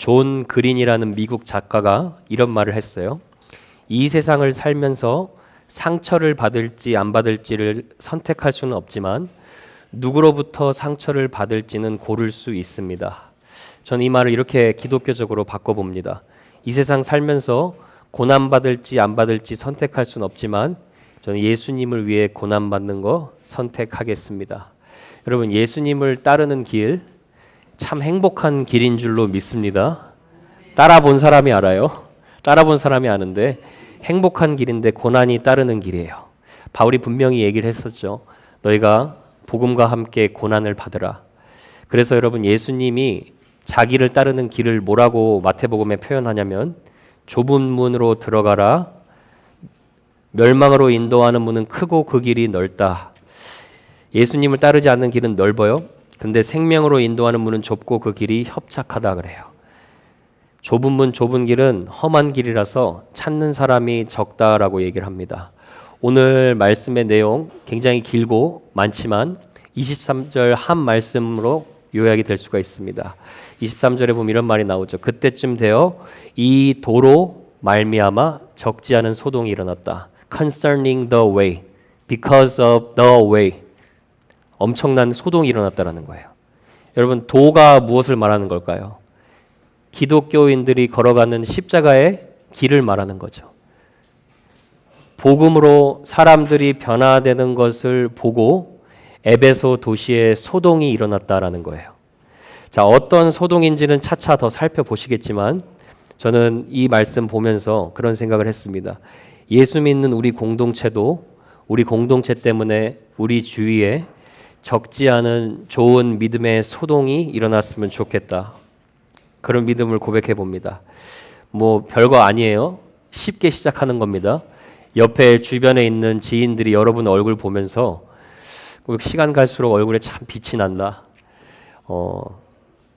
존 그린이라는 미국 작가가 이런 말을 했어요. 이 세상을 살면서 상처를 받을지 안 받을지를 선택할 수는 없지만 누구로부터 상처를 받을지는 고를 수 있습니다. 저는 이 말을 이렇게 기독교적으로 바꿔봅니다. 이 세상 살면서 고난받을지 안 받을지 선택할 수는 없지만 저는 예수님을 위해 고난받는 거 선택하겠습니다. 여러분, 예수님을 따르는 길 참 행복한 길인 줄로 믿습니다. 따라본 사람이 알아요. 따라본 사람이 아는데 행복한 길인데 고난이 따르는 길이에요. 바울이 분명히 얘기를 했었죠. 너희가 복음과 함께 고난을 받으라. 그래서 여러분, 예수님이 자기를 따르는 길을 뭐라고 마태복음에 표현하냐면 좁은 문으로 들어가라. 멸망으로 인도하는 문은 크고 그 길이 넓다. 예수님을 따르지 않는 길은 넓어요. 근데 생명으로 인도하는 문은 좁고 그 길이 협착하다 그래요. 좁은 문, 좁은 길은 험한 길이라서 찾는 사람이 적다라고 얘기를 합니다. 오늘 말씀의 내용 굉장히 길고 많지만 23절 한 말씀으로 요약이 될 수가 있습니다. 23절에 보면 이런 말이 나오죠. 그때쯤 되어 이 도로 말미암아 적지 않은 소동이 일어났다. Concerning the way, because of the way. 엄청난 소동이 일어났다라는 거예요. 여러분, 도가 무엇을 말하는 걸까요? 기독교인들이 걸어가는 십자가의 길을 말하는 거죠. 복음으로 사람들이 변화되는 것을 보고 에베소 도시에 소동이 일어났다라는 거예요. 자, 어떤 소동인지는 차차 더 살펴보시겠지만 저는 이 말씀 보면서 그런 생각을 했습니다. 예수 믿는 우리 공동체도 우리 공동체 때문에 우리 주위에 적지 않은 좋은 믿음의 소동이 일어났으면 좋겠다. 그런 믿음을 고백해 봅니다. 뭐 별거 아니에요. 쉽게 시작하는 겁니다. 옆에 주변에 있는 지인들이 여러분 얼굴 보면서 시간 갈수록 얼굴에 참 빛이 난다.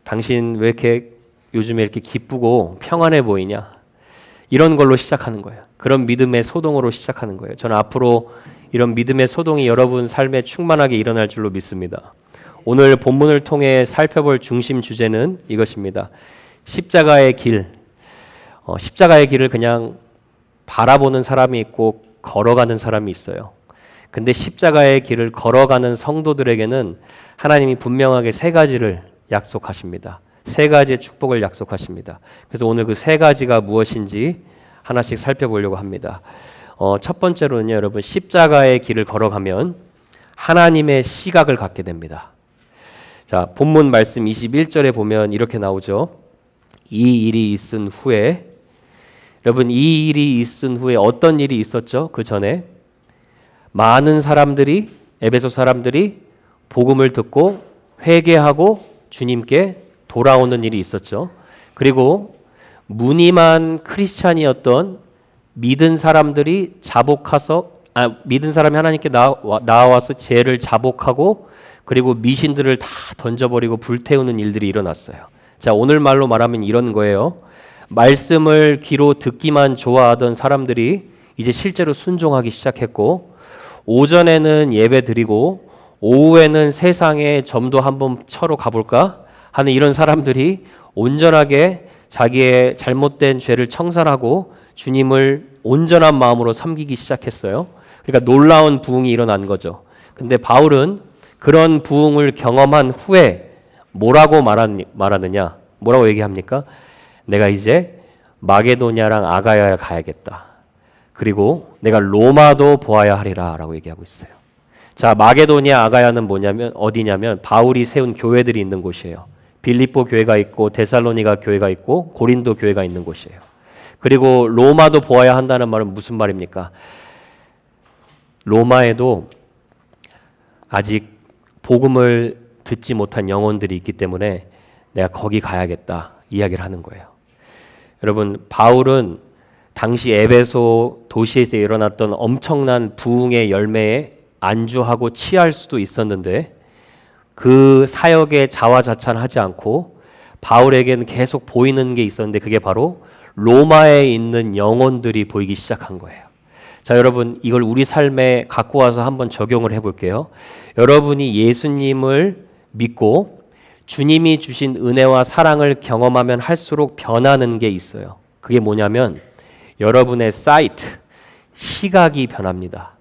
당신 왜 이렇게 요즘에 이렇게 기쁘고 평안해 보이냐? 이런 걸로 시작하는 거예요. 그런 믿음의 소동으로 시작하는 거예요. 저는 앞으로 이런 믿음의 소동이 여러분 삶에 충만하게 일어날 줄로 믿습니다. 오늘 본문을 통해 살펴볼 중심 주제는 이것입니다. 십자가의 길. 십자가의 길을 그냥 바라보는 사람이 있고 걸어가는 사람이 있어요. 근데 십자가의 길을 걸어가는 성도들에게는 하나님이 분명하게 세 가지를 약속하십니다. 세 가지의 축복을 약속하십니다. 그래서 오늘 그 세 가지가 무엇인지 하나씩 살펴보려고 합니다. 첫 번째로는요, 여러분, 십자가의 길을 걸어가면 하나님의 시각을 갖게 됩니다. 자, 본문 말씀 21절에 보면 이렇게 나오죠. 이 일이 있은 후에, 여러분, 이 일이 있은 후에 어떤 일이 있었죠? 그 전에 많은 사람들이, 에베소 사람들이 복음을 듣고 회개하고 주님께 돌아오는 일이 있었죠. 그리고 무늬만 크리스찬이었던 믿은 사람들이 믿은 사람이 하나님께 나와서 죄를 자복하고 그리고 미신들을 다 던져버리고 불태우는 일들이 일어났어요. 자, 오늘 말로 말하면 이런 거예요. 말씀을 귀로 듣기만 좋아하던 사람들이 이제 실제로 순종하기 시작했고, 오전에는 예배 드리고 오후에는 세상에 점도 한번 쳐러 가볼까 하는 이런 사람들이 온전하게 자기의 잘못된 죄를 청산하고 주님을 온전한 마음으로 섬기기 시작했어요. 그러니까 놀라운 부흥이 일어난 거죠. 근데 바울은 그런 부흥을 경험한 후에 뭐라고 말하느냐? 뭐라고 얘기합니까? 내가 이제 마게도냐랑 아가야에 가야겠다. 그리고 내가 로마도 보아야 하리라 라고 얘기하고 있어요. 자, 마게도냐 아가야는 뭐냐면 어디냐면 바울이 세운 교회들이 있는 곳이에요. 빌립보 교회가 있고 데살로니가 교회가 있고 고린도 교회가 있는 곳이에요. 그리고 로마도 보아야 한다는 말은 무슨 말입니까? 로마에도 아직 복음을 듣지 못한 영혼들이 있기 때문에 내가 거기 가야겠다 이야기를 하는 거예요. 여러분, 바울은 당시 에베소 도시에서 일어났던 엄청난 부흥의 열매에 안주하고 취할 수도 있었는데 그 사역에 자화자찬하지 않고 바울에게는 계속 보이는 게 있었는데 그게 바로 로마에 있는 영혼들이 보이기 시작한 거예요. 자, 여러분, 이걸 우리 삶에 갖고 와서 한번 적용을 해볼게요. 여러분이 예수님을 믿고 주님이 주신 은혜와 사랑을 경험하면 할수록 변하는 게 있어요. 그게 뭐냐면 여러분의 사이트, 시각이 변합니다.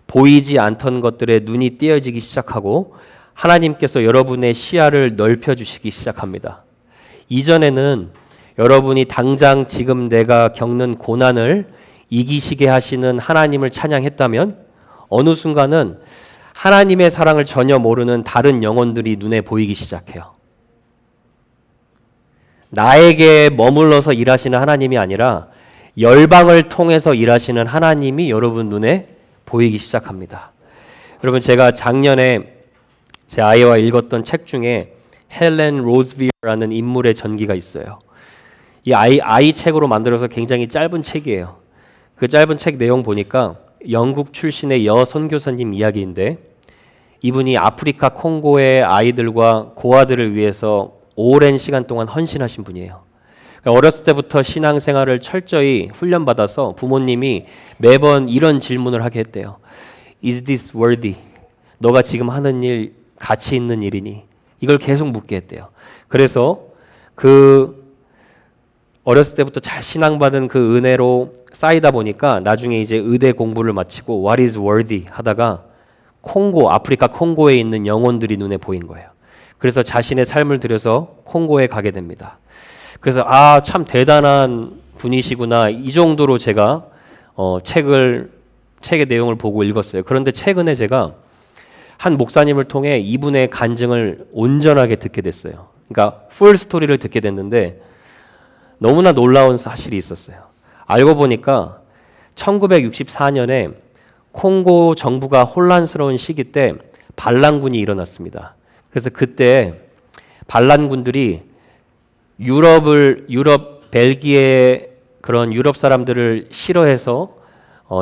보이지 않던 것들에 눈이 띄어지기 시작하고 하나님께서 여러분의 시야를 넓혀주시기 시작합니다. 이전에는 여러분이 당장 지금 내가 겪는 고난을 이기시게 하시는 하나님을 찬양했다면 어느 순간은 하나님의 사랑을 전혀 모르는 다른 영혼들이 눈에 보이기 시작해요. 나에게 머물러서 일하시는 하나님이 아니라 열방을 통해서 일하시는 하나님이 여러분 눈에 보이기 시작합니다. 여러분, 제가 작년에 제 아이와 읽었던 책 중에 헬렌 로즈빌라는 인물의 전기가 있어요. 이 아이 책으로 만들어서 굉장히 짧은 책이에요. 그 짧은 책 내용 보니까 영국 출신의 선교사님 이야기인데, 이분이 아프리카 콩고의 아이들과 고아들을 위해서 오랜 시간 동안 헌신하신 분이에요. 그러니까 어렸을 때부터 신앙생활을 철저히 훈련받아서 부모님이 매번 이런 질문을 하게 했대요. Is this worthy? 너가 지금 하는 일 가치 있는 일이니? 이걸 계속 묻게 했대요. 그래서 그 어렸을 때부터 잘 신앙받은 그 은혜로 쌓이다 보니까 나중에 이제 의대 공부를 마치고 What is worthy? 하다가 아프리카 콩고에 있는 영혼들이 눈에 보인 거예요. 그래서 자신의 삶을 들여서 콩고에 가게 됩니다. 그래서 참 대단한 분이시구나, 이 정도로 제가 책의 내용을 보고 읽었어요. 그런데 최근에 제가 한 목사님을 통해 이분의 간증을 온전하게 듣게 됐어요. 그러니까 풀 스토리를 듣게 됐는데 너무나 놀라운 사실이 있었어요. 알고 보니까 1964년에 콩고 정부가 혼란스러운 시기 때 반란군이 일어났습니다. 그래서 그때 반란군들이 벨기에 그런 유럽 사람들을 싫어해서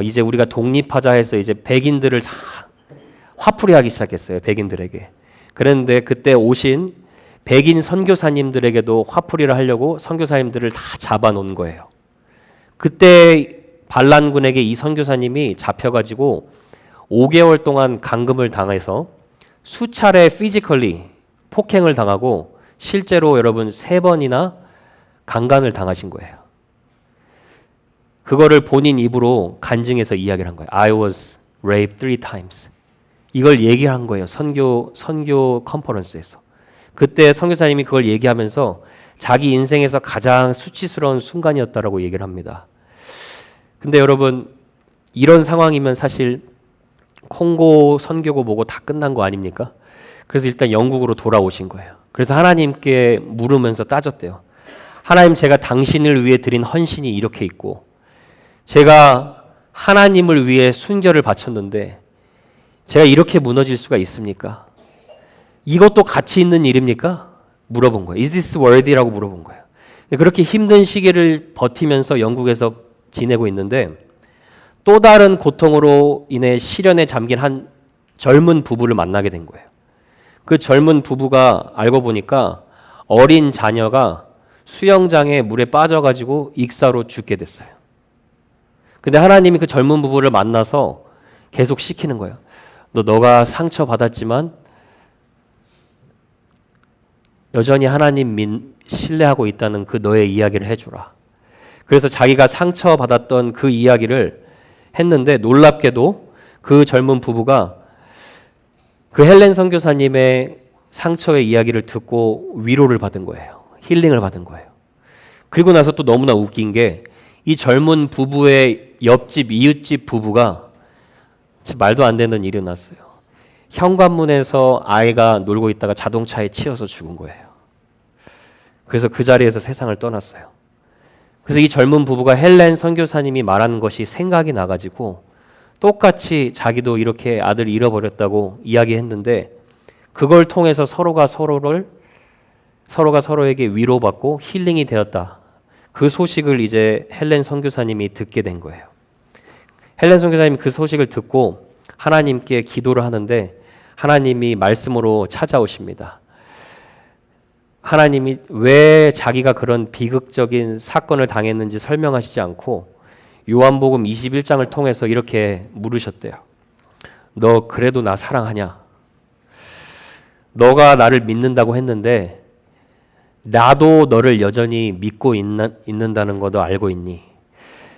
이제 우리가 독립하자 해서 이제 백인들을 다 화풀이하기 시작했어요. 백인들에게. 그런데 그때 오신 백인 선교사님들에게도 화풀이를 하려고 선교사님들을 다 잡아놓은 거예요. 그때 반란군에게 이 선교사님이 잡혀가지고 5개월 동안 감금을 당해서 수차례 피지컬리 폭행을 당하고 실제로 여러분 3번이나 강간을 당하신 거예요. 그거를 본인 입으로 간증해서 이야기를 한 거예요. I was raped 3 times. 이걸 얘기한 거예요. 선교 컨퍼런스에서. 그때 선교사님이 그걸 얘기하면서 자기 인생에서 가장 수치스러운 순간이었다라고 얘기를 합니다. 근데 여러분, 이런 상황이면 사실 콩고 선교고 뭐고 다 끝난 거 아닙니까? 그래서 일단 영국으로 돌아오신 거예요. 그래서 하나님께 물으면서 따졌대요. 하나님, 제가 당신을 위해 드린 헌신이 이렇게 있고 제가 하나님을 위해 순결을 바쳤는데 제가 이렇게 무너질 수가 있습니까? 이것도 가치 있는 일입니까? 물어본 거예요. Is this worthy라고 물어본 거예요. 그렇게 힘든 시기를 버티면서 영국에서 지내고 있는데 또 다른 고통으로 인해 시련에 잠긴 한 젊은 부부를 만나게 된 거예요. 그 젊은 부부가 알고 보니까 어린 자녀가 수영장에 물에 빠져가지고 익사로 죽게 됐어요. 근데 하나님이 그 젊은 부부를 만나서 계속 시키는 거예요. 너가 상처받았지만 여전히 하나님 신뢰하고 있다는 그 너의 이야기를 해주라. 그래서 자기가 상처받았던 그 이야기를 했는데 놀랍게도 그 젊은 부부가 그 헬렌 선교사님의 상처의 이야기를 듣고 위로를 받은 거예요. 힐링을 받은 거예요. 그리고 나서 또 너무나 웃긴 게 이 젊은 부부의 옆집 이웃집 부부가 말도 안 되는 일이 났어요. 현관문에서 아이가 놀고 있다가 자동차에 치여서 죽은 거예요. 그래서 그 자리에서 세상을 떠났어요. 그래서 이 젊은 부부가 헬렌 선교사님이 말한 것이 생각이 나가지고 똑같이 자기도 이렇게 아들 잃어버렸다고 이야기했는데 그걸 통해서 서로가 서로에게 위로받고 힐링이 되었다. 그 소식을 이제 헬렌 선교사님이 듣게 된 거예요. 헬렌 선교사님이 그 소식을 듣고 하나님께 기도를 하는데 하나님이 말씀으로 찾아오십니다. 하나님이 왜 자기가 그런 비극적인 사건을 당했는지 설명하시지 않고 요한복음 21장을 통해서 이렇게 물으셨대요. 너 그래도 나 사랑하냐? 너가 나를 믿는다고 했는데 나도 너를 여전히 믿고 있는다는 것도 알고 있니?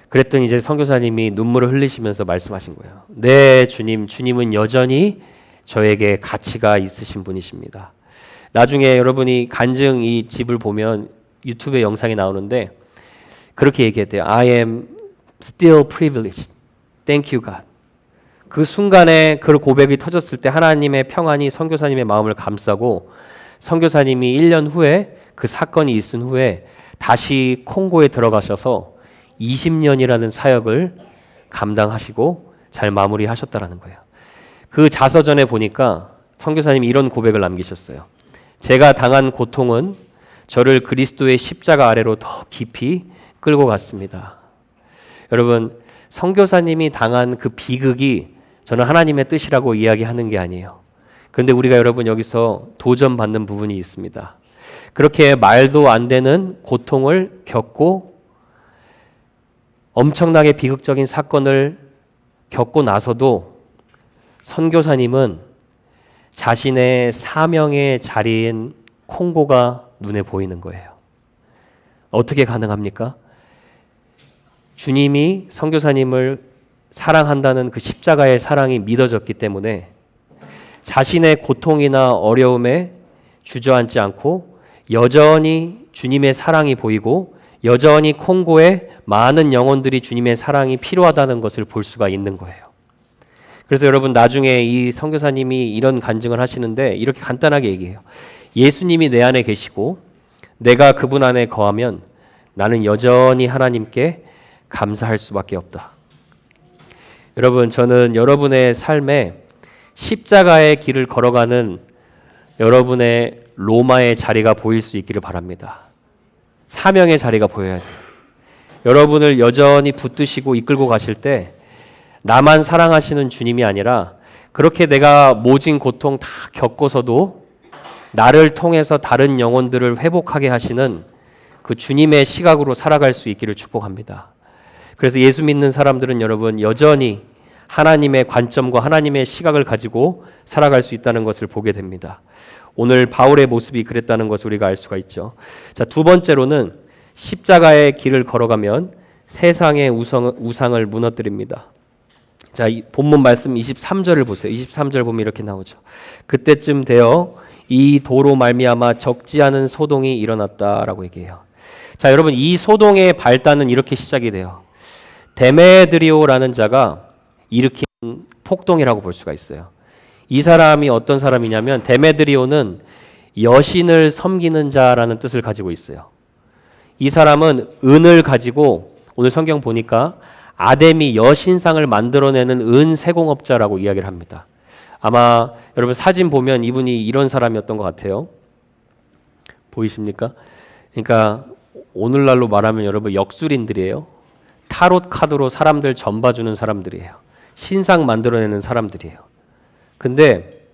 그랬더니 이제 선교사님이 눈물을 흘리시면서 말씀하신 거예요. 네, 주님은 여전히 저에게 가치가 있으신 분이십니다. 나중에 여러분이 간증 이 집을 보면 유튜브에 영상이 나오는데 그렇게 얘기했대요. I am still privileged. Thank you, God. 그 순간에 그 고백이 터졌을 때 하나님의 평안이 선교사님의 마음을 감싸고 선교사님이 1년 후에 그 사건이 있은 후에 다시 콩고에 들어가셔서 20년이라는 사역을 감당하시고 잘 마무리하셨다라는 거예요. 그 자서전에 보니까 선교사님이 이런 고백을 남기셨어요. 제가 당한 고통은 저를 그리스도의 십자가 아래로 더 깊이 끌고 갔습니다. 여러분, 선교사님이 당한 그 비극이 저는 하나님의 뜻이라고 이야기하는 게 아니에요. 그런데 우리가 여러분 여기서 도전받는 부분이 있습니다. 그렇게 말도 안 되는 고통을 겪고 엄청나게 비극적인 사건을 겪고 나서도 선교사님은 자신의 사명의 자리인 콩고가 눈에 보이는 거예요. 어떻게 가능합니까? 주님이 선교사님을 사랑한다는 그 십자가의 사랑이 믿어졌기 때문에 자신의 고통이나 어려움에 주저앉지 않고 여전히 주님의 사랑이 보이고 여전히 콩고에 많은 영혼들이 주님의 사랑이 필요하다는 것을 볼 수가 있는 거예요. 그래서 여러분 나중에 이 선교사님이 이런 간증을 하시는데 이렇게 간단하게 얘기해요. 예수님이 내 안에 계시고 내가 그분 안에 거하면 나는 여전히 하나님께 감사할 수밖에 없다. 여러분, 저는 여러분의 삶에 십자가의 길을 걸어가는 여러분의 로마의 자리가 보일 수 있기를 바랍니다. 사명의 자리가 보여야 돼요. 여러분을 여전히 붙드시고 이끌고 가실 때 나만 사랑하시는 주님이 아니라 그렇게 내가 모진 고통 다 겪고서도 나를 통해서 다른 영혼들을 회복하게 하시는 그 주님의 시각으로 살아갈 수 있기를 축복합니다. 그래서 예수 믿는 사람들은 여러분 여전히 하나님의 관점과 하나님의 시각을 가지고 살아갈 수 있다는 것을 보게 됩니다. 오늘 바울의 모습이 그랬다는 것을 우리가 알 수가 있죠. 자, 두 번째로는 십자가의 길을 걸어가면 세상의 우상을 무너뜨립니다. 자, 이 본문 말씀 23절을 보세요. 23절 보면 이렇게 나오죠. 그때쯤 되어 이 도로 말미암아 적지 않은 소동이 일어났다라고 얘기해요. 자, 여러분 이 소동의 발단은 이렇게 시작이 돼요. 데메드리오라는 자가 일으킨 폭동이라고 볼 수가 있어요. 이 사람이 어떤 사람이냐면 데메드리오는 여신을 섬기는 자라는 뜻을 가지고 있어요. 이 사람은 은을 가지고 오늘 성경 보니까 아데미 여신상을 만들어내는 은 세공업자라고 이야기를 합니다. 아마 여러분 사진 보면 이분이 이런 사람이었던 것 같아요. 보이십니까? 그러니까 오늘날로 말하면 여러분 역술인들이에요. 타롯 카드로 사람들 전봐주는 사람들이에요. 신상 만들어내는 사람들이에요. 근데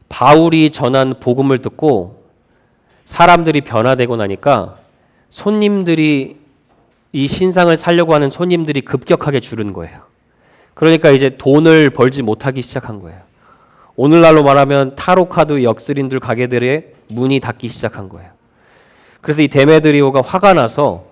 바울이 전한 복음을 듣고 사람들이 변화되고 나니까 손님들이 이 신상을 사려고 하는 손님들이 급격하게 줄은 거예요. 그러니까 이제 돈을 벌지 못하기 시작한 거예요. 오늘날로 말하면 타로카드 역술인들 가게들의 문이 닫기 시작한 거예요. 그래서 이 데메드리오가 화가 나서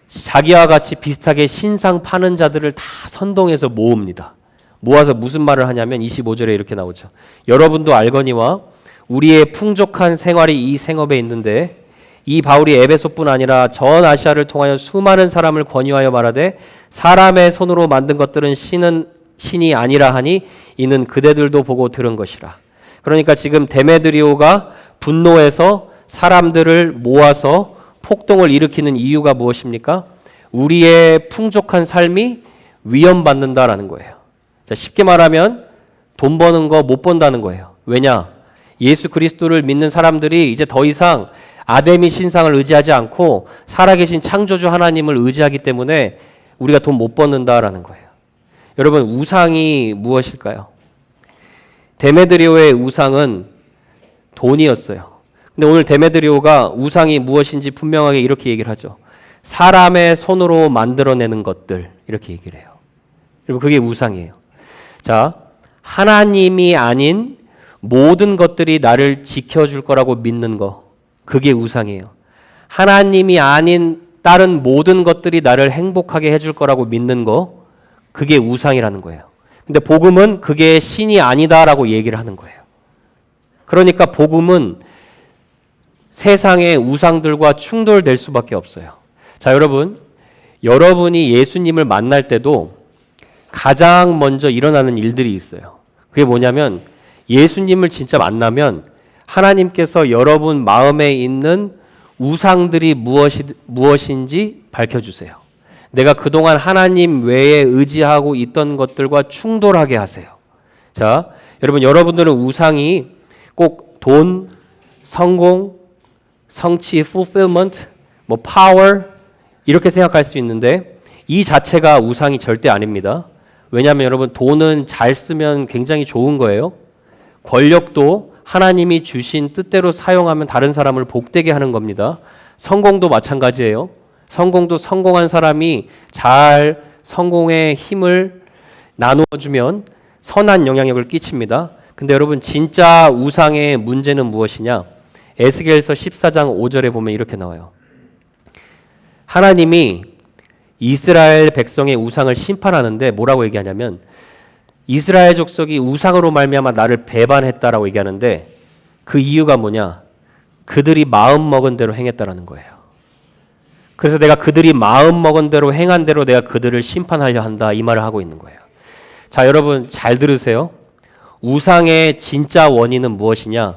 자기와 같이 비슷하게 신상 파는 자들을 다 선동해서 모읍니다. 모아서 무슨 말을 하냐면 25절에 이렇게 나오죠. 여러분도 알거니와 우리의 풍족한 생활이 이 생업에 있는데 이 바울이 에베소뿐 아니라 전 아시아를 통하여 수많은 사람을 권유하여 말하되 사람의 손으로 만든 것들은 신이 아니라 하니 이는 그대들도 보고 들은 것이라. 그러니까 지금 데메드리오가 분노해서 사람들을 모아서 폭동을 일으키는 이유가 무엇입니까? 우리의 풍족한 삶이 위험받는다라는 거예요. 자, 쉽게 말하면 돈 버는 거 못 번다는 거예요. 왜냐? 예수 그리스도를 믿는 사람들이 이제 더 이상 아데미 신상을 의지하지 않고 살아계신 창조주 하나님을 의지하기 때문에 우리가 돈 못 버는다라는 거예요. 여러분, 우상이 무엇일까요? 데메드리오의 우상은 돈이었어요. 근데 오늘 데메드리오가 우상이 무엇인지 분명하게 이렇게 얘기를 하죠. 사람의 손으로 만들어내는 것들, 이렇게 얘기를 해요. 여러분, 그게 우상이에요. 자, 하나님이 아닌 모든 것들이 나를 지켜줄 거라고 믿는 거, 그게 우상이에요. 하나님이 아닌 다른 모든 것들이 나를 행복하게 해줄 거라고 믿는 거, 그게 우상이라는 거예요. 근데 복음은 그게 신이 아니다라고 얘기를 하는 거예요. 그러니까 복음은 세상의 우상들과 충돌될 수밖에 없어요. 자, 여러분이 예수님을 만날 때도 가장 먼저 일어나는 일들이 있어요. 그게 뭐냐면 예수님을 진짜 만나면 하나님께서 여러분 마음에 있는 우상들이 무엇인지 밝혀주세요. 내가 그동안 하나님 외에 의지하고 있던 것들과 충돌하게 하세요. 자, 여러분들은 우상이 꼭 돈, 성공, 성취, fulfillment, power 이렇게 생각할 수 있는데 이 자체가 우상이 절대 아닙니다. 왜냐하면 여러분 돈은 잘 쓰면 굉장히 좋은 거예요. 권력도 하나님이 주신 뜻대로 사용하면 다른 사람을 복되게 하는 겁니다. 성공도 마찬가지예요. 성공도 성공한 사람이 잘 성공의 힘을 나누어주면 선한 영향력을 끼칩니다. 근데 여러분 진짜 우상의 문제는 무엇이냐? 에스겔서 14장 5절에 보면 이렇게 나와요. 하나님이 이스라엘 백성의 우상을 심판하는데 뭐라고 얘기하냐면 이스라엘 족속이 우상으로 말미암아 나를 배반했다라고 얘기하는데 그 이유가 뭐냐? 그들이 마음 먹은 대로 행했다라는 거예요. 그래서 내가 그들이 마음 먹은 대로 행한 대로 내가 그들을 심판하려 한다 이 말을 하고 있는 거예요. 자, 여러분 잘 들으세요. 우상의 진짜 원인은 무엇이냐?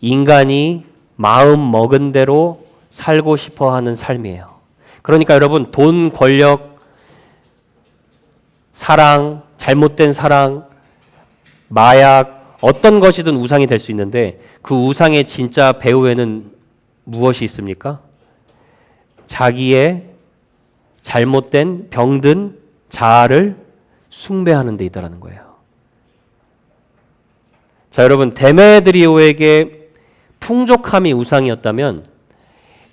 인간이 마음 먹은 대로 살고 싶어 하는 삶이에요. 그러니까 여러분 돈, 권력, 사랑, 잘못된 사랑, 마약 어떤 것이든 우상이 될 수 있는데 그 우상의 진짜 배후에는 무엇이 있습니까? 자기의 잘못된 병든 자아를 숭배하는 데 있다는 거예요. 자, 여러분 데메드리오에게 풍족함이 우상이었다면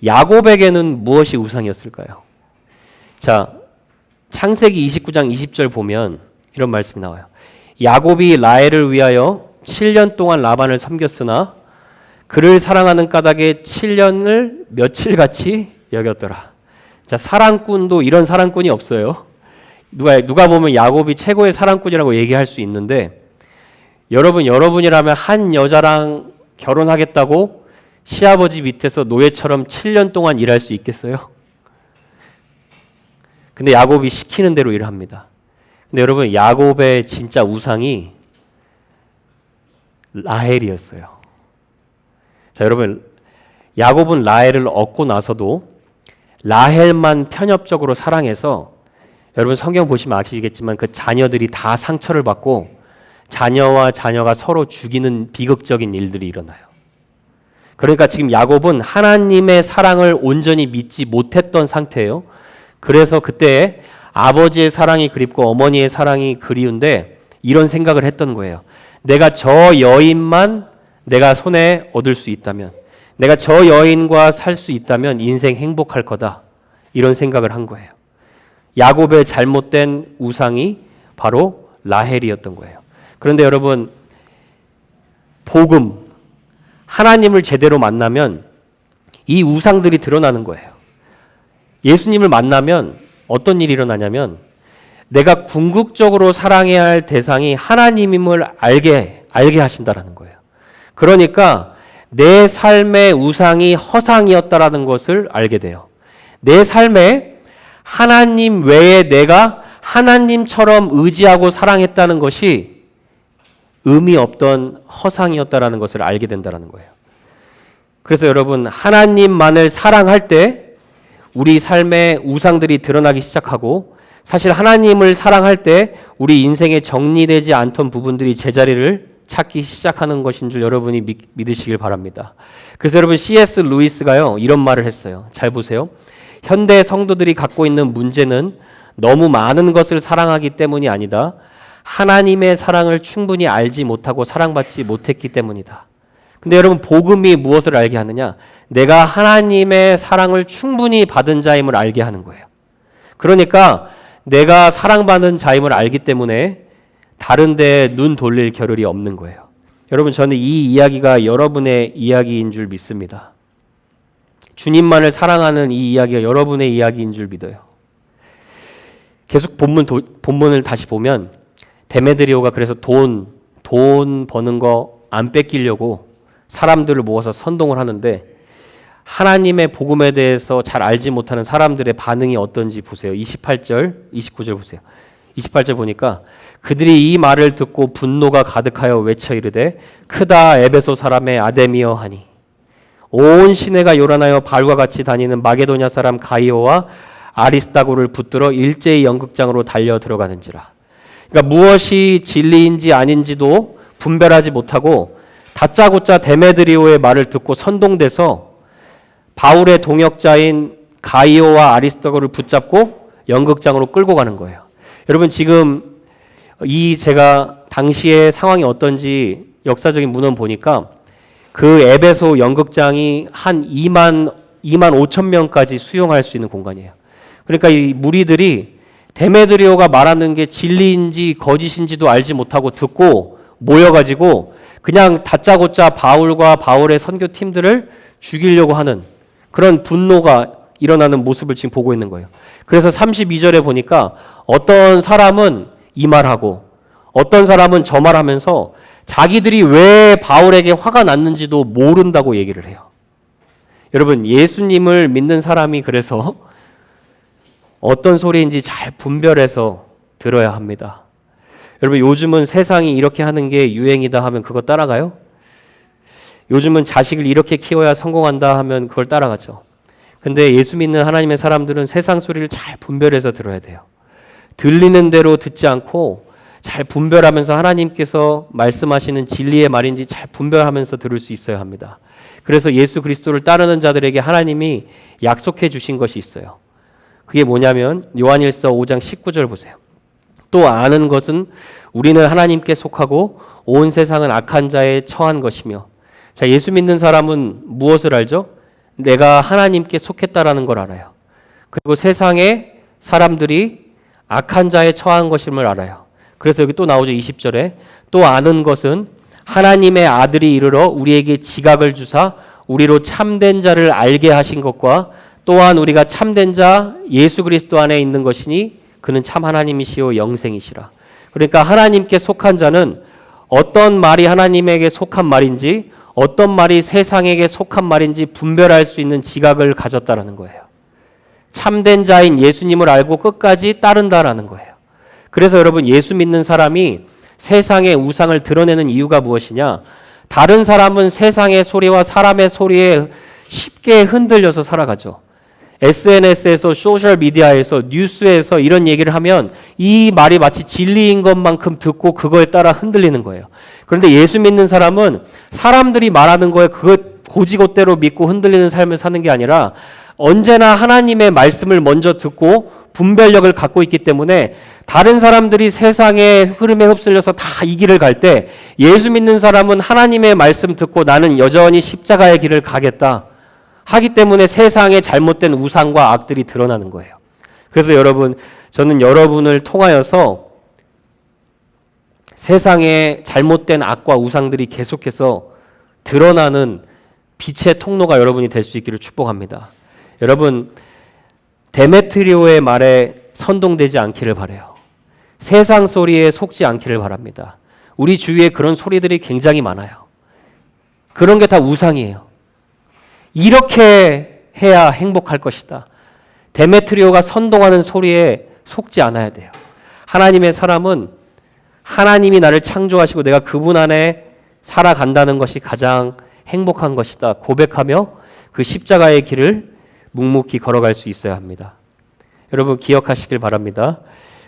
야곱에게는 무엇이 우상이었을까요? 자, 창세기 29장 20절 보면 이런 말씀이 나와요. 야곱이 라헬을 위하여 7년 동안 라반을 섬겼으나 그를 사랑하는 까닭에 7년을 며칠같이 여겼더라. 자, 사랑꾼도 이런 사랑꾼이 없어요. 누가 보면 야곱이 최고의 사랑꾼이라고 얘기할 수 있는데 여러분이라면 한 여자랑 결혼하겠다고 시아버지 밑에서 노예처럼 7년 동안 일할 수 있겠어요? 근데 야곱이 시키는 대로 일을 합니다. 근데 여러분 야곱의 진짜 우상이 라헬이었어요. 자, 여러분 야곱은 라헬을 얻고 나서도 라헬만 편협적으로 사랑해서 여러분 성경 보시면 아시겠지만 그 자녀들이 다 상처를 받고 자녀와 자녀가 서로 죽이는 비극적인 일들이 일어나요. 그러니까 지금 야곱은 하나님의 사랑을 온전히 믿지 못했던 상태예요. 그래서 그때 아버지의 사랑이 그립고 어머니의 사랑이 그리운데 이런 생각을 했던 거예요. 내가 저 여인만 내가 손에 얻을 수 있다면, 내가 저 여인과 살 수 있다면 인생 행복할 거다. 이런 생각을 한 거예요. 야곱의 잘못된 우상이 바로 라헬이었던 거예요. 그런데 여러분 복음, 하나님을 제대로 만나면 이 우상들이 드러나는 거예요. 예수님을 만나면 어떤 일이 일어나냐면 내가 궁극적으로 사랑해야 할 대상이 하나님임을 알게 하신다라는 거예요. 그러니까 내 삶의 우상이 허상이었다라는 것을 알게 돼요. 내 삶에 하나님 외에 내가 하나님처럼 의지하고 사랑했다는 것이 의미 없던 허상이었다라는 것을 알게 된다는 거예요. 그래서 여러분 하나님만을 사랑할 때 우리 삶의 우상들이 드러나기 시작하고 사실 하나님을 사랑할 때 우리 인생에 정리되지 않던 부분들이 제자리를 찾기 시작하는 것인 줄 여러분이 믿으시길 바랍니다. 그래서 여러분 C.S. 루이스가요 이런 말을 했어요. 잘 보세요. 현대 성도들이 갖고 있는 문제는 너무 많은 것을 사랑하기 때문이 아니다. 하나님의 사랑을 충분히 알지 못하고 사랑받지 못했기 때문이다. 근데 여러분 복음이 무엇을 알게 하느냐? 내가 하나님의 사랑을 충분히 받은 자임을 알게 하는 거예요. 그러니까 내가 사랑받는 자임을 알기 때문에 다른 데 눈 돌릴 겨를이 없는 거예요. 여러분, 저는 이 이야기가 여러분의 이야기인 줄 믿습니다. 주님만을 사랑하는 이 이야기가 여러분의 이야기인 줄 믿어요. 계속 본문을 다시 보면 데메드리오가 그래서 돈 버는 거 안 뺏기려고 사람들을 모아서 선동을 하는데 하나님의 복음에 대해서 잘 알지 못하는 사람들의 반응이 어떤지 보세요. 28절, 29절 보세요. 28절 보니까 그들이 이 말을 듣고 분노가 가득하여 외쳐 이르되 크다 에베소 사람의 아데미여 하니 온 시내가 요란하여 바울과 같이 다니는 마게도냐 사람 가이오와 아리스다고를 붙들어 일제히 연극장으로 달려 들어가는지라. 그러니까 무엇이 진리인지 아닌지도 분별하지 못하고 다짜고짜 데메드리오의 말을 듣고 선동돼서 바울의 동역자인 가이오와 아리스다고를 붙잡고 연극장으로 끌고 가는 거예요. 여러분, 지금 제가 당시의 상황이 어떤지 역사적인 문헌 보니까 그 에베소 연극장이 한 2만 5천 명까지 수용할 수 있는 공간이에요. 그러니까 이 무리들이 데메드리오가 말하는 게 진리인지 거짓인지도 알지 못하고 듣고 모여가지고 그냥 다짜고짜 바울과 바울의 선교팀들을 죽이려고 하는 그런 분노가 일어나는 모습을 지금 보고 있는 거예요. 그래서 32절에 보니까 어떤 사람은 이 말하고 어떤 사람은 저 말하면서 자기들이 왜 바울에게 화가 났는지도 모른다고 얘기를 해요. 여러분, 예수님을 믿는 사람이 그래서 어떤 소리인지 잘 분별해서 들어야 합니다. 여러분, 요즘은 세상이 이렇게 하는 게 유행이다 하면 그거 따라가요? 요즘은 자식을 이렇게 키워야 성공한다 하면 그걸 따라가죠. 근데 예수 믿는 하나님의 사람들은 세상 소리를 잘 분별해서 들어야 돼요. 들리는 대로 듣지 않고 잘 분별하면서 하나님께서 말씀하시는 진리의 말인지 잘 분별하면서 들을 수 있어야 합니다. 그래서 예수 그리스도를 따르는 자들에게 하나님이 약속해 주신 것이 있어요. 그게 뭐냐면 요한일서 5장 19절 보세요. 또 아는 것은 우리는 하나님께 속하고 온 세상은 악한 자에 처한 것이며. 자, 예수 믿는 사람은 무엇을 알죠? 내가 하나님께 속했다라는 걸 알아요. 그리고 세상의 사람들이 악한 자에 처한 것임을 알아요. 그래서 여기 또 나오죠. 20절에 또 아는 것은 하나님의 아들이 이르러 우리에게 지각을 주사 우리로 참된 자를 알게 하신 것과 또한 우리가 참된 자 예수 그리스도 안에 있는 것이니 그는 참 하나님이시요 영생이시라. 그러니까 하나님께 속한 자는 어떤 말이 하나님에게 속한 말인지 어떤 말이 세상에게 속한 말인지 분별할 수 있는 지각을 가졌다라는 거예요. 참된 자인 예수님을 알고 끝까지 따른다라는 거예요. 그래서 여러분, 예수 믿는 사람이 세상의 우상을 드러내는 이유가 무엇이냐? 다른 사람은 세상의 소리와 사람의 소리에 쉽게 흔들려서 살아가죠. SNS에서 소셜미디어에서 뉴스에서 이런 얘기를 하면 이 말이 마치 진리인 것만큼 듣고 그거에 따라 흔들리는 거예요. 그런데 예수 믿는 사람은 사람들이 말하는 거에 그거 고지고대로 믿고 흔들리는 삶을 사는 게 아니라 언제나 하나님의 말씀을 먼저 듣고 분별력을 갖고 있기 때문에 다른 사람들이 세상의 흐름에 휩쓸려서 다 이 길을 갈 때 예수 믿는 사람은 하나님의 말씀 듣고 나는 여전히 십자가의 길을 가겠다 하기 때문에 세상의 잘못된 우상과 악들이 드러나는 거예요. 그래서 여러분, 저는 여러분을 통하여서 세상의 잘못된 악과 우상들이 계속해서 드러나는 빛의 통로가 여러분이 될 수 있기를 축복합니다. 여러분, 데메트리오의 말에 선동되지 않기를 바라요. 세상 소리에 속지 않기를 바랍니다. 우리 주위에 그런 소리들이 굉장히 많아요. 그런 게 다 우상이에요. 이렇게 해야 행복할 것이다. 데메트리오가 선동하는 소리에 속지 않아야 돼요. 하나님의 사람은 하나님이 나를 창조하시고 내가 그분 안에 살아간다는 것이 가장 행복한 것이다 고백하며 그 십자가의 길을 묵묵히 걸어갈 수 있어야 합니다. 여러분, 기억하시길 바랍니다.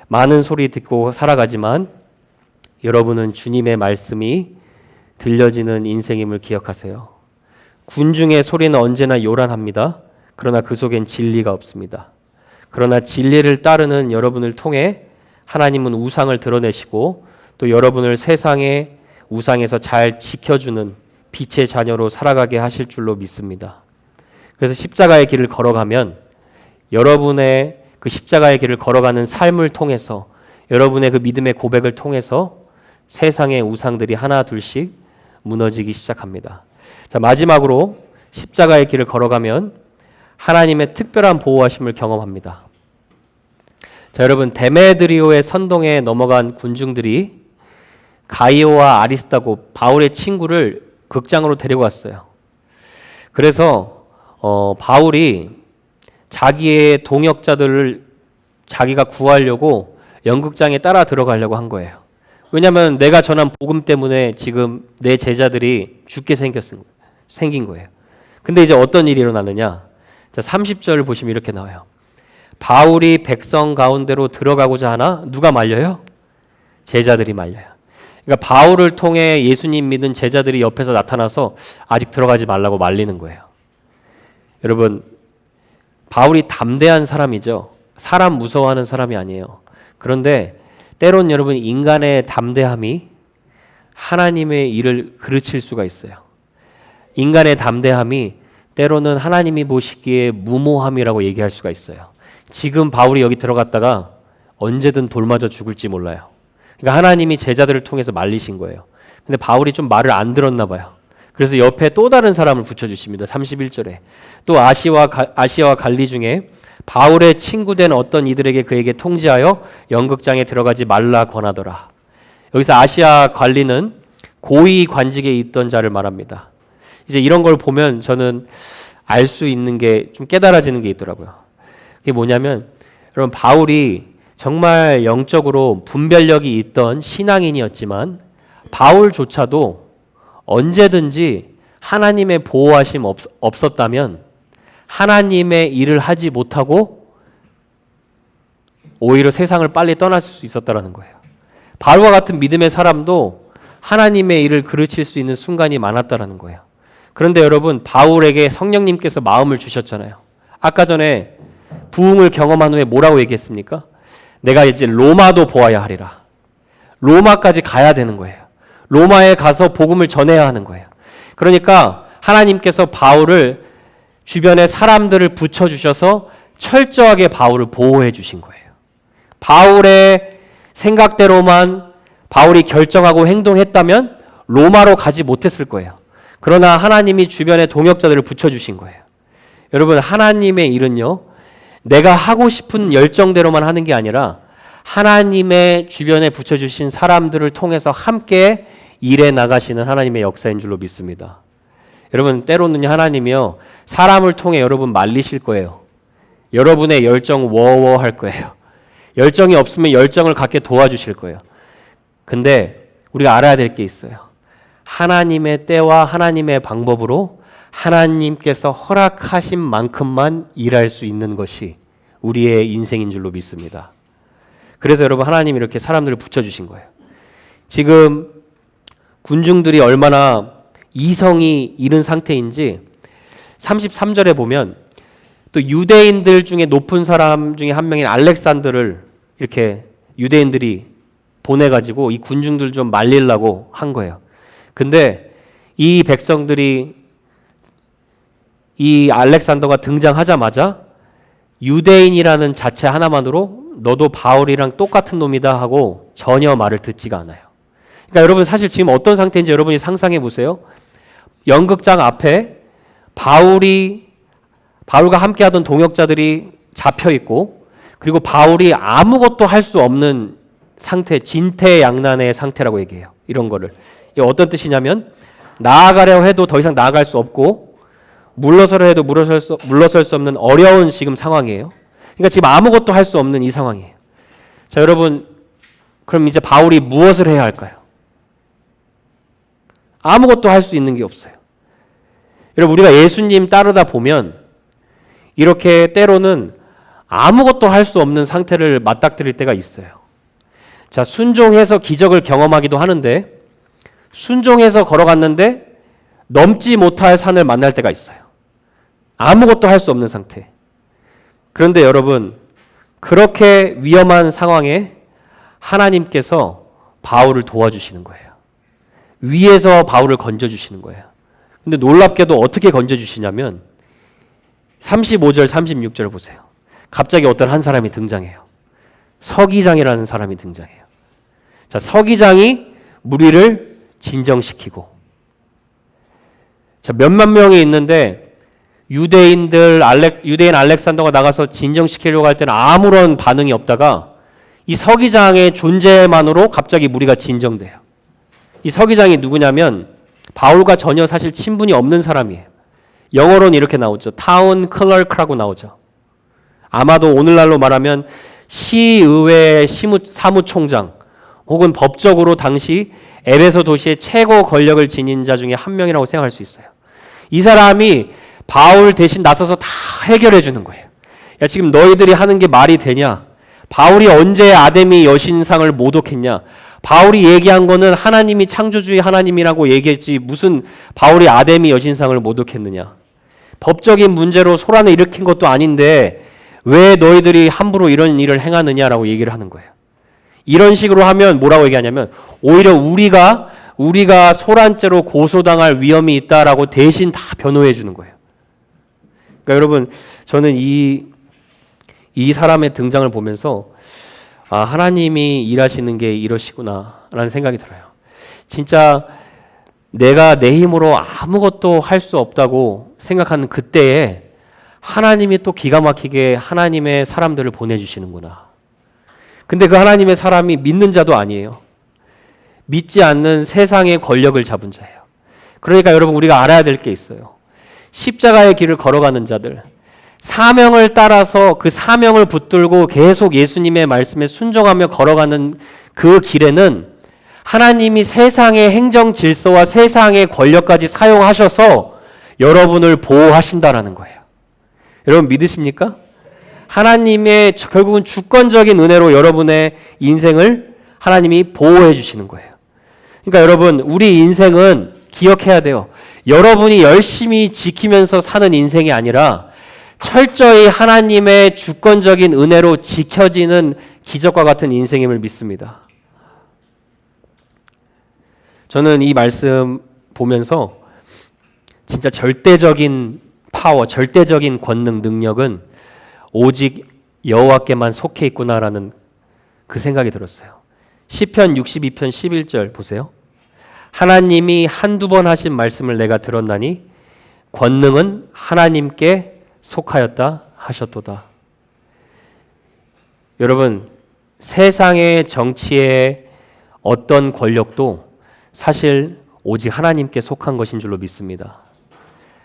많은 소리 듣고 살아가지만 여러분은 주님의 말씀이 들려지는 인생임을 기억하세요. 군중의 소리는 언제나 요란합니다. 그러나 그 속엔 진리가 없습니다. 그러나 진리를 따르는 여러분을 통해 하나님은 우상을 드러내시고 또 여러분을 세상의 우상에서 잘 지켜주는 빛의 자녀로 살아가게 하실 줄로 믿습니다. 그래서 십자가의 길을 걸어가면 여러분의 그 십자가의 길을 걸어가는 삶을 통해서 여러분의 그 믿음의 고백을 통해서 세상의 우상들이 하나 둘씩 무너지기 시작합니다. 자, 마지막으로 십자가의 길을 걸어가면 하나님의 특별한 보호하심을 경험합니다. 자, 여러분, 데메드리오의 선동에 넘어간 군중들이 가이오와 아리스다고 바울의 친구를 극장으로 데려갔어요. 그래서 바울이 자기의 동역자들을 자기가 구하려고 연극장에 따라 들어가려고 한 거예요. 왜냐하면 내가 전한 복음 때문에 지금 내 제자들이 죽게 생긴 거예요. 근데 이제 어떤 일이 일어나느냐? 자, 30절을 보시면 이렇게 나와요. 바울이 백성 가운데로 들어가고자 하나 누가 말려요? 제자들이 말려요. 그러니까 바울을 통해 예수님 믿은 제자들이 옆에서 나타나서 아직 들어가지 말라고 말리는 거예요. 여러분, 바울이 담대한 사람이죠. 사람 무서워하는 사람이 아니에요. 그런데 때론 여러분, 인간의 담대함이 하나님의 일을 그르칠 수가 있어요. 인간의 담대함이 때로는 하나님이 보시기에 무모함이라고 얘기할 수가 있어요. 지금 바울이 여기 들어갔다가 언제든 돌 맞아 죽을지 몰라요. 그러니까 하나님이 제자들을 통해서 말리신 거예요. 근데 바울이 좀 말을 안 들었나 봐요. 그래서 옆에 또 다른 사람을 붙여주십니다. 31절에 또 아시아와 갈리 중에 바울의 친구된 어떤 이들에게 그에게 통지하여 연극장에 들어가지 말라 권하더라. 여기서 아시아 갈리는 고위 관직에 있던 자를 말합니다. 이제 이런 걸 보면 저는 알 수 있는 게 좀 깨달아지는 게 있더라고요. 그게 뭐냐면 여러분, 바울이 정말 영적으로 분별력이 있던 신앙인이었지만 바울조차도 언제든지 하나님의 보호하심 없었다면 하나님의 일을 하지 못하고 오히려 세상을 빨리 떠났을 수 있었다는 거예요. 바울과 같은 믿음의 사람도 하나님의 일을 그르칠 수 있는 순간이 많았다는 거예요. 그런데 여러분, 바울에게 성령님께서 마음을 주셨잖아요. 아까 전에 부흥을 경험한 후에 뭐라고 얘기했습니까? 내가 이제 로마도 보아야 하리라. 로마까지 가야 되는 거예요. 로마에 가서 복음을 전해야 하는 거예요. 그러니까 하나님께서 바울을 주변에 사람들을 붙여주셔서 철저하게 바울을 보호해 주신 거예요. 바울의 생각대로만 바울이 결정하고 행동했다면 로마로 가지 못했을 거예요. 그러나 하나님이 주변에 동역자들을 붙여주신 거예요. 여러분, 하나님의 일은요, 내가 하고 싶은 열정대로만 하는 게 아니라 하나님의 주변에 붙여주신 사람들을 통해서 함께 일해 나가시는 하나님의 역사인 줄로 믿습니다. 여러분, 때로는 하나님이요, 사람을 통해 여러분 말리실 거예요. 여러분의 열정 워워할 거예요. 열정이 없으면 열정을 갖게 도와주실 거예요. 근데 우리가 알아야 될 게 있어요. 하나님의 때와 하나님의 방법으로 하나님께서 허락하신 만큼만 일할 수 있는 것이 우리의 인생인 줄로 믿습니다. 그래서 여러분, 하나님이 이렇게 사람들을 붙여주신 거예요. 지금 군중들이 얼마나 이성이 잃은 상태인지 33절에 보면 또 유대인들 중에 높은 사람 중에 한 명인 알렉산더를 이렇게 유대인들이 보내가지고 이 군중들 좀 말리려고 한 거예요. 근데 이 백성들이 이 알렉산더가 등장하자마자 유대인이라는 자체 하나만으로 너도 바울이랑 똑같은 놈이다 하고 전혀 말을 듣지가 않아요. 그러니까 여러분, 사실 지금 어떤 상태인지 여러분이 상상해 보세요. 연극장 앞에 바울과 함께하던 동역자들이 잡혀 있고, 그리고 바울이 아무것도 할 수 없는 상태, 진퇴양난의 상태라고 얘기해요. 이런 거를. 이게 어떤 뜻이냐면 나아가려 해도 더 이상 나아갈 수 없고 물러서려 해도 물러설 수 없는 어려운 지금 상황이에요. 그러니까 지금 아무것도 할 수 없는 이 상황이에요. 자, 여러분, 그럼 이제 바울이 무엇을 해야 할까요? 아무것도 할 수 있는 게 없어요. 여러분, 우리가 예수님 따르다 보면 이렇게 때로는 아무것도 할 수 없는 상태를 맞닥뜨릴 때가 있어요. 자, 순종해서 기적을 경험하기도 하는데 순종해서 걸어갔는데 넘지 못할 산을 만날 때가 있어요. 아무것도 할 수 없는 상태. 그런데 여러분, 그렇게 위험한 상황에 하나님께서 바울을 도와주시는 거예요. 위에서 바울을 건져주시는 거예요. 근데 놀랍게도 어떻게 건져주시냐면 35절 36절 보세요. 갑자기 어떤 한 사람이 등장해요. 서기장이라는 사람이 등장해요. 자, 서기장이 무리를 진정시키고 자, 몇만 명이 있는데 유대인 알렉산더가 나가서 진정시키려고 할 때는 아무런 반응이 없다가 이 서기장의 존재만으로 갑자기 무리가 진정돼요. 이 서기장이 누구냐면 바울과 전혀 사실 친분이 없는 사람이에요. 영어로는 이렇게 나오죠. 타운 클러크라고 나오죠. 아마도 오늘날로 말하면 시의회 사무총장 혹은 법적으로 당시 에베소 도시의 최고 권력을 지닌 자 중에 한 명이라고 생각할 수 있어요. 이 사람이 바울 대신 나서서 다 해결해 주는 거예요. 야, 지금 너희들이 하는 게 말이 되냐? 바울이 언제 아데미 여신상을 모독했냐? 바울이 얘기한 거는 하나님이 창조주의 하나님이라고 얘기했지 무슨 바울이 아데미 여신상을 모독했느냐? 법적인 문제로 소란을 일으킨 것도 아닌데 왜 너희들이 함부로 이런 일을 행하느냐라고 얘기를 하는 거예요. 이런 식으로 하면 뭐라고 얘기하냐면 오히려 우리가 소란죄로 고소당할 위험이 있다라고 대신 다 변호해 주는 거예요. 그러니까 여러분 저는 이 사람의 등장을 보면서 아, 하나님이 일하시는 게 이러시구나라는 생각이 들어요. 진짜 내가 내 힘으로 아무것도 할 수 없다고 생각하는 그때에 하나님이 또 기가 막히게 하나님의 사람들을 보내주시는구나. 근데 그 하나님의 사람이 믿는 자도 아니에요. 믿지 않는 세상의 권력을 잡은 자예요. 그러니까 여러분 우리가 알아야 될 게 있어요. 십자가의 길을 걸어가는 자들, 사명을 따라서 그 사명을 붙들고 계속 예수님의 말씀에 순종하며 걸어가는 그 길에는 하나님이 세상의 행정 질서와 세상의 권력까지 사용하셔서 여러분을 보호하신다라는 거예요. 여러분 믿으십니까? 하나님의 결국은 주권적인 은혜로 여러분의 인생을 하나님이 보호해 주시는 거예요. 그러니까 여러분 우리 인생은 기억해야 돼요. 여러분이 열심히 지키면서 사는 인생이 아니라 철저히 하나님의 주권적인 은혜로 지켜지는 기적과 같은 인생임을 믿습니다. 저는 이 말씀 보면서 진짜 절대적인 파워, 절대적인 권능, 능력은 오직 여호와께만 속해 있구나라는 그 생각이 들었어요. 시편 62편 11절 보세요. 하나님이 한두 번 하신 말씀을 내가 들었나니 권능은 하나님께 속하였다 하셨도다. 여러분 세상의 정치의 어떤 권력도 사실 오직 하나님께 속한 것인 줄로 믿습니다.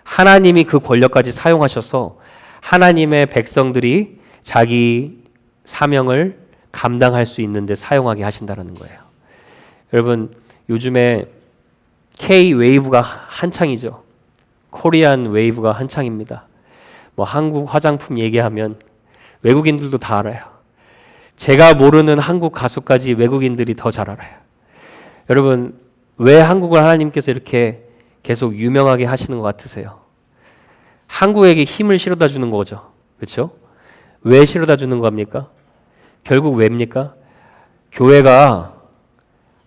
하나님이 그 권력까지 사용하셔서 하나님의 백성들이 자기 사명을 감당할 수 있는데 사용하게 하신다는 거예요. 여러분 요즘에 K-웨이브가 한창이죠. 코리안 웨이브가 한창입니다. 뭐 한국 화장품 얘기하면 외국인들도 다 알아요. 제가 모르는 한국 가수까지 외국인들이 더 잘 알아요. 여러분 왜 한국을 하나님께서 이렇게 계속 유명하게 하시는 것 같으세요? 한국에게 힘을 실어다 주는 거죠. 그렇죠? 왜 실어다 주는 겁니까? 결국 왜입니까? 교회가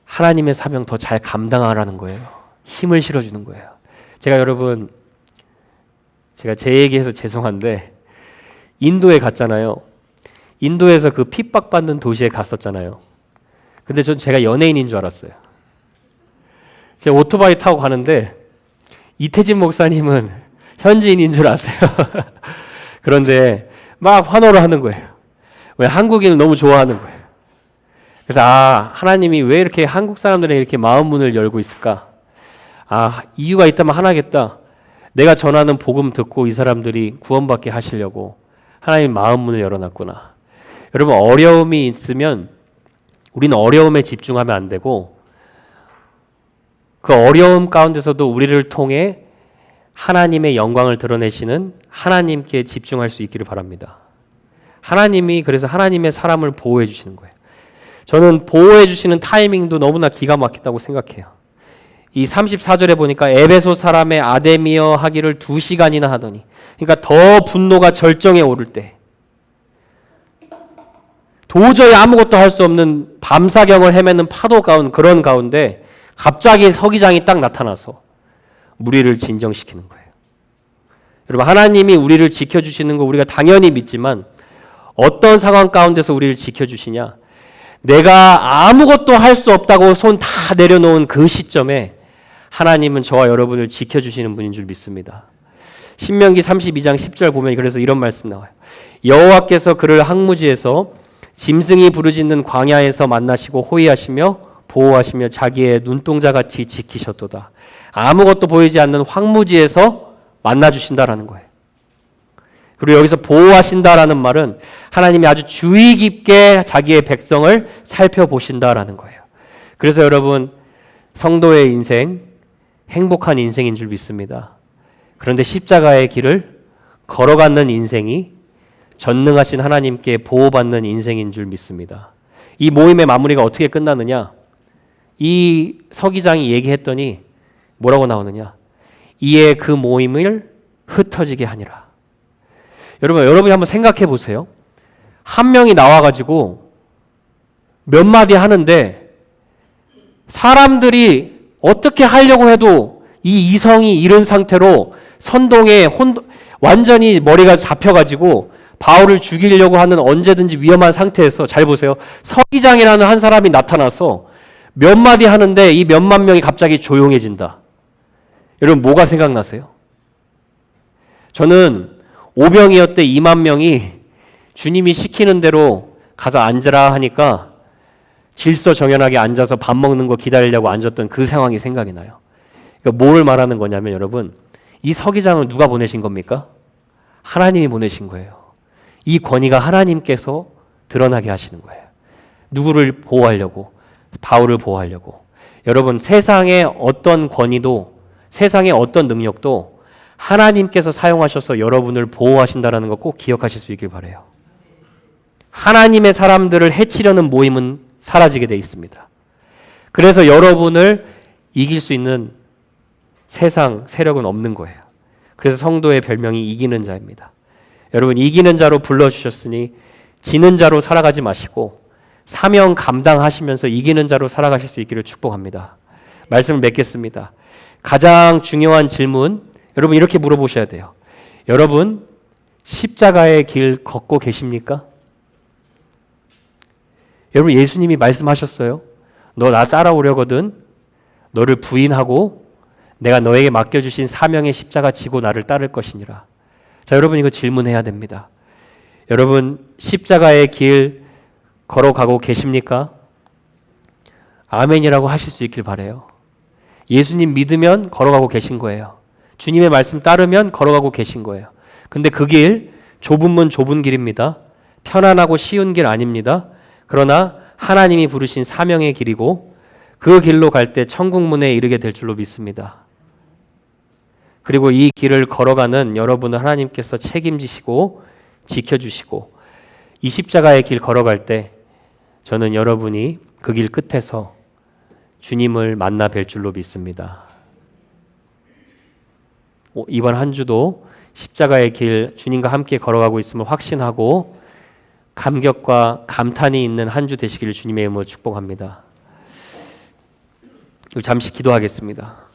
하나님의 사명 더 잘 감당하라는 거예요. 힘을 실어주는 거예요. 제가 제 얘기해서 죄송한데 인도에 갔잖아요. 인도에서 그 핍박받는 도시에 갔었잖아요. 근데 제가 연예인인 줄 알았어요. 제가 오토바이 타고 가는데 이태진 목사님은 현지인인 줄 아세요. 그런데 막 환호를 하는 거예요. 왜 한국인을 너무 좋아하는 거예요. 그래서 하나님이 왜 이렇게 한국 사람들에게 이렇게 마음 문을 열고 있을까? 이유가 있다면 하나겠다. 내가 전하는 복음 듣고 이 사람들이 구원받게 하시려고 하나님 마음 문을 열어놨구나. 여러분 어려움이 있으면 우리는 어려움에 집중하면 안 되고 그 어려움 가운데서도 우리를 통해 하나님의 영광을 드러내시는 하나님께 집중할 수 있기를 바랍니다. 하나님이 그래서 하나님의 사람을 보호해 주시는 거예요. 저는 보호해 주시는 타이밍도 너무나 기가 막히다고 생각해요. 이 34절에 보니까 에베소 사람의 아데미어 하기를 2시간이나 하더니 그러니까 더 분노가 절정에 오를 때 도저히 아무것도 할 수 없는 밤사경을 헤매는 파도 그런 가운데 갑자기 서기장이 딱 나타나서 무리를 진정시키는 거예요. 여러분 하나님이 우리를 지켜주시는 거 우리가 당연히 믿지만 어떤 상황 가운데서 우리를 지켜주시냐? 내가 아무것도 할 수 없다고 손 다 내려놓은 그 시점에 하나님은 저와 여러분을 지켜주시는 분인 줄 믿습니다. 신명기 32장 10절 보면 그래서 이런 말씀 나와요. 여호와께서 그를 항무지에서 짐승이 부르짖는 광야에서 만나시고 호위하시며 보호하시며 자기의 눈동자같이 지키셨도다. 아무것도 보이지 않는 황무지에서 만나주신다라는 거예요. 그리고 여기서 보호하신다라는 말은 하나님이 아주 주의 깊게 자기의 백성을 살펴보신다라는 거예요. 그래서 여러분, 성도의 인생 행복한 인생인 줄 믿습니다. 그런데 십자가의 길을 걸어가는 인생이 전능하신 하나님께 보호받는 인생인 줄 믿습니다. 이 모임의 마무리가 어떻게 끝나느냐? 이 서기장이 얘기했더니 뭐라고 나오느냐? 이에 그 모임을 흩어지게 하니라. 여러분이 한번 생각해 보세요. 한 명이 나와가지고 몇 마디 하는데 사람들이 어떻게 하려고 해도 이 이성이 잃은 상태로 선동에 완전히 머리가 잡혀가지고 바울을 죽이려고 하는 언제든지 위험한 상태에서 잘 보세요. 서기장이라는 한 사람이 나타나서 몇 마디 하는데 이 몇만 명이 갑자기 조용해진다. 여러분 뭐가 생각나세요? 저는 오병이어 때 2만 명이 주님이 시키는 대로 가서 앉으라 하니까 질서정연하게 앉아서 밥 먹는 거 기다리려고 앉았던 그 상황이 생각이 나요. 그러니까 뭘 말하는 거냐면 여러분, 이 서기장을 누가 보내신 겁니까? 하나님이 보내신 거예요. 이 권위가 하나님께서 드러나게 하시는 거예요. 누구를 보호하려고? 바울을 보호하려고. 여러분, 세상의 어떤 권위도, 세상의 어떤 능력도 하나님께서 사용하셔서 여러분을 보호하신다는 거 꼭 기억하실 수 있길 바라요. 하나님의 사람들을 해치려는 모임은 사라지게 돼 있습니다. 그래서 여러분을 이길 수 있는 세상 세력은 없는 거예요. 그래서 성도의 별명이 이기는 자입니다. 여러분, 이기는 자로 불러주셨으니 지는 자로 살아가지 마시고 사명 감당하시면서 이기는 자로 살아가실 수 있기를 축복합니다. 말씀을 맺겠습니다. 가장 중요한 질문, 여러분 이렇게 물어보셔야 돼요. 여러분, 십자가의 길 걷고 계십니까? 여러분, 예수님이 말씀하셨어요. 너 나 따라오려거든 너를 부인하고 내가 너에게 맡겨주신 사명의 십자가 지고 나를 따를 것이니라. 자, 여러분 이거 질문해야 됩니다. 여러분, 십자가의 길 걸어가고 계십니까? 아멘이라고 하실 수 있길 바라요. 예수님 믿으면 걸어가고 계신 거예요. 주님의 말씀 따르면 걸어가고 계신 거예요. 근데 그 길, 좁은 문 좁은 길입니다. 편안하고 쉬운 길 아닙니다. 그러나 하나님이 부르신 사명의 길이고 그 길로 갈 때 천국문에 이르게 될 줄로 믿습니다. 그리고 이 길을 걸어가는 여러분을 하나님께서 책임지시고 지켜주시고 이 십자가의 길 걸어갈 때 저는 여러분이 그 길 끝에서 주님을 만나 뵐 줄로 믿습니다. 이번 한 주도 십자가의 길 주님과 함께 걸어가고 있음을 확신하고 감격과 감탄이 있는 한 주 되시기를 주님의 이름으로 축복합니다. 잠시 기도하겠습니다.